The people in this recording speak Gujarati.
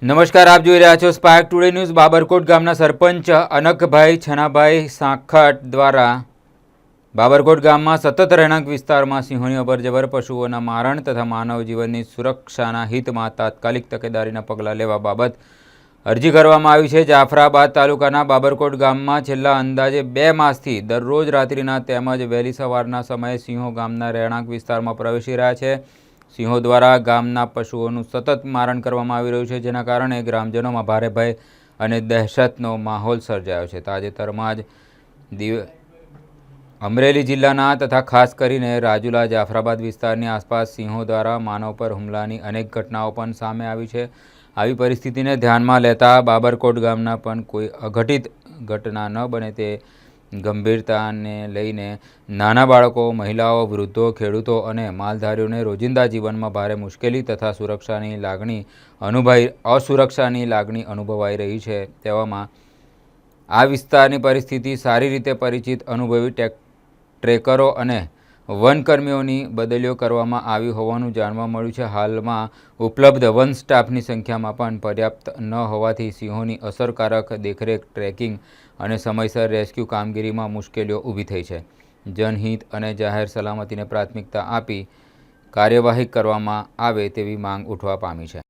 નમસ્કાર, આપ જોઈ રહ્યા છો સ્પાર્ક ટુડે ન્યૂઝ। બાબરકોટ ગામના સરપંચ અનકભાઈ છનાભાઈ સાંખટ દ્વારા બાબરકોટ ગામમાં સતત રહેણાંક વિસ્તારમાં સિંહોની અવરજવર, પશુઓના મારણ તથા માનવ જીવનની સુરક્ષાના હિતમાં તાત્કાલિક તકેદારીના પગલાં લેવા બાબત અરજી કરવામાં આવી છે। જાફરાબાદ તાલુકાના બાબરકોટ ગામમાં છેલ્લા અંદાજે 2 માસથી દરરોજ રાત્રિના તેમજ વહેલી સવારના સમયે સિંહો ગામના રહેણાંક વિસ્તારમાં પ્રવેશી રહ્યા છે। સિંહો દ્વારા ગામના પશુઓનું સતત મારણ કરવામાં આવી રહ્યું છે, જેના કારણે ગ્રામજનોમાં ભારે ભય અને દહેશતનો માહોલ સર્જાયો છે। તાજેતરમાં જ અમરેલી જિલ્લાના તથા ખાસ કરીને રાજુલા જાફરાબાદ વિસ્તારની આસપાસ સિંહો દ્વારા માનવ પર હુમલાની અનેક ઘટનાઓ પણ સામે આવી છે। આવી પરિસ્થિતિને ધ્યાનમાં લેતા બાબરકોટ ગામના પણ કોઈ અઘટિત ઘટના ન બને તે ગંભીરતાને લઈને નાના બાળકો, મહિલાઓ, વૃદ્ધો, ખેડૂતો અને માલધારીઓને રોજિંદા જીવનમાં ભારે મુશ્કેલી તથા અસુરક્ષાની લાગણી અનુભવાઈ રહી છે। તેવામાં આ વિસ્તારની પરિસ્થિતિ સારી રીતે પરિચિત અનુભવી ટ્રેકરો અને વનકર્મીઓની બદલીઓ કરવામાં આવી હોવાનું જાણવા મળ્યું છે। હાલમાં ઉપલબ્ધ વન સ્ટાફની સંખ્યામાં પણ પર્યાપ્ત ન હોવાથી સિંહોની અસરકારક દેખરેખ, ટ્રેકિંગ અને સમયસર રેસ્ક્યુ કામગીરીમાં મુશ્કેલીઓ ઊભી થઈ છે। જનહિત અને જાહેર સલામતીને પ્રાથમિકતા આપી કાર્યવાહી કરવામાં આવે તેવી માંગ ઉઠવા પામી છે।